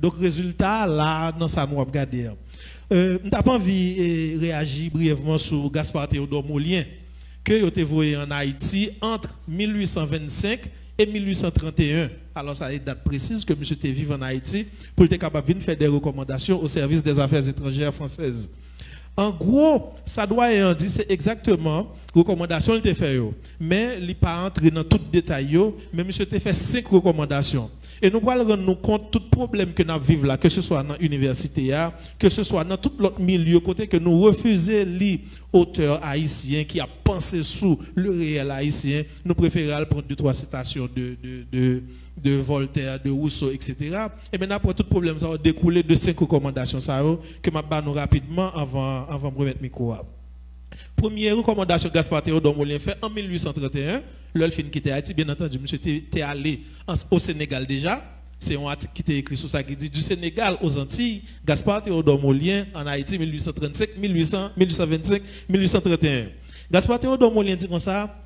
Donc, résultat, là, dans ça, nous avons regardé. Je n'ai pas envie de réagir brièvement sur Gaspard Théodore Mollien, que vous avez vu en Haïti entre 1825 et 1831. Alors, ça a une date précise que M. était vivant en Haïti pour être capable de faire des recommandations au service des affaires étrangères françaises. En gros, ça doit dire c'est exactement recommandations qu'il a fait. Mais il n'est pas entré dans tout détail, mais M. a fait 5 recommandations. Et nous allons rendre compte de tout problème que nous vivons là, que ce soit dans l'université, que ce soit dans tout l'autre milieu, côté que nous refusons les auteurs haïtiens qui a pensé sous le réel haïtien, nous préférons prendre 2-3 citations de Voltaire, de Rousseau, etc. Et maintenant, pour tout problème, ça va découler de 5 recommandations que je vais nous rapidement avant de remettre le micro. Première recommandation que Gaspard Théodore Mollien fait en 1831, l'Elfine qui était Haïti, bien entendu, monsieur était allé au Sénégal déjà. C'est un article qui était écrit sur ça qui dit du Sénégal aux Antilles, Gaspard Théodore Mollien en Haïti 1835, 1825, 1831. Gaspard Théodore Mollien dit comme ça,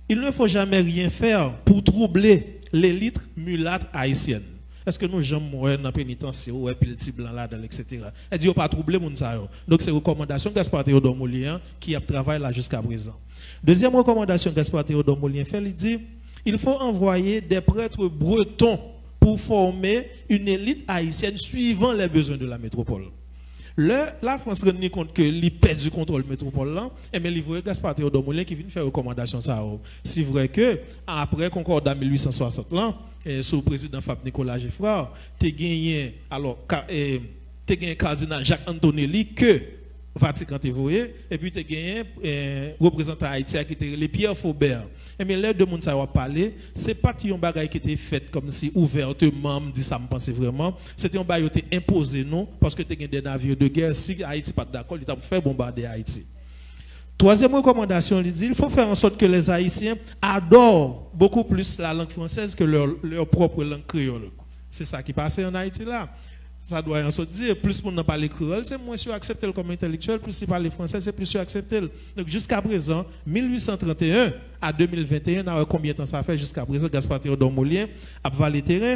il ne faut jamais rien faire pour troubler l'élite mulâtre haïtienne. Est-ce que nous jamais mourir dans la pénitentiaire ou puis le petit blanc là, etc. Elle dit, pas troubler mon ça. Donc, c'est une recommandation Gaspard Théodore Mollien qui a travaillé là jusqu'à présent. Deuxième recommandation Gaspard Théodore Mollien fait, il dit, il faut envoyer des prêtres bretons pour former une élite haïtienne suivant les besoins de la métropole. La France se rend compte que il perd du contrôle métropole là, et mais il voit Gaspard Théodore Mollien qui vient faire recommandation ça. C'est vrai que après concordat 1860 là, sous le président Fab Nicolas Geffrard, tu gagné alors tu gagné cardinal Jacques Antonelli que Vatican te voyé et puis tu gagné représentant Haïti qui était les Pierre Faubert. Et mais l'air de monde ça va parler, c'est pas un bagage qui était fait comme si ouvertement me dit ça me pensait vraiment, c'était un bagage qui était imposé non parce que tu gagné des navires de guerre si Haïti pas d'accord, il t'a fait bombarder Haïti. Troisième recommandation, il dit il faut faire en sorte que les Haïtiens adorent beaucoup plus la langue française que leur propre langue créole. C'est ça qui passait en Haïti là. Ça doit en sorte dire plus monde n'a parlé créole, c'est moins sûr accepter comme intellectuel, plus il parle français, c'est plus sûr accepter. Donc jusqu'à présent, 1831 à 2021, combien de temps ça fait jusqu'à présent Gaspard Théodore Mollien a valé terrain.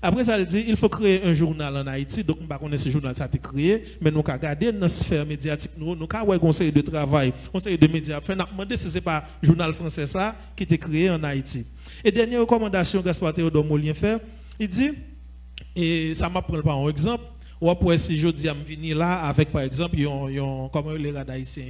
Après ça, il dit il faut créer un journal en Haïti. Donc, nous ne connaissons pas ce journal, ça a été créé, mais nous avons regardé dans la sphère médiatique, nous avons un conseil de travail, conseil de médias. Nous avons demandé si ce n'est pas le journal français ça, qui a été créé en Haïti. Et dernière recommandation que Gaspard Théodore Mollien fait, il dit, et ça m'a pris par un exemple, ou après si je dis à me venir là avec par exemple, comment les radars haïtiens,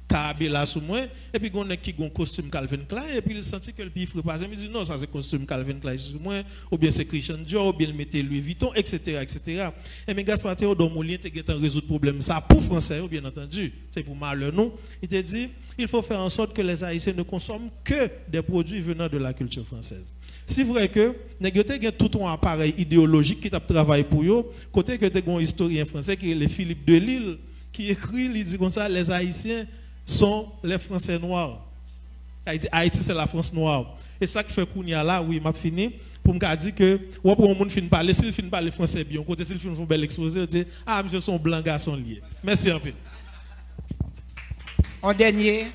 carabé là sous moi, et puis on a qui un costume Calvin Klein, et puis il sentit que le pifre pas, il me dit non, ça c'est costume Calvin Klein sous moi, ou bien c'est Christian Dior, ou bien il mettait Louis Vuitton, etc. etc. Et mais Gaspard Théodore Mollien a résoudre le problème, ça pour français, bien entendu, c'est pour malheur non. Il te dit, il faut faire en sorte que les Haïtiens ne consomment que des produits venant de la culture française. C'est vrai que nous avons tout un appareil idéologique qui a travaillé pour eux, côté que nous avons un historien français qui est Philippe Delisle, qui écrit, il dit comme ça, les Haïtiens sont les Français noirs. Haïti, c'est la France noire. Et ça qui fait qu'on y a là, oui, m'a fini, pour me dire que, ou pour un monde fin parler, s'il fin parler français bien, côté s'il fin bel exposé, dit, ah, monsieur, son blanc garçon lié. Merci un peu. En dernier.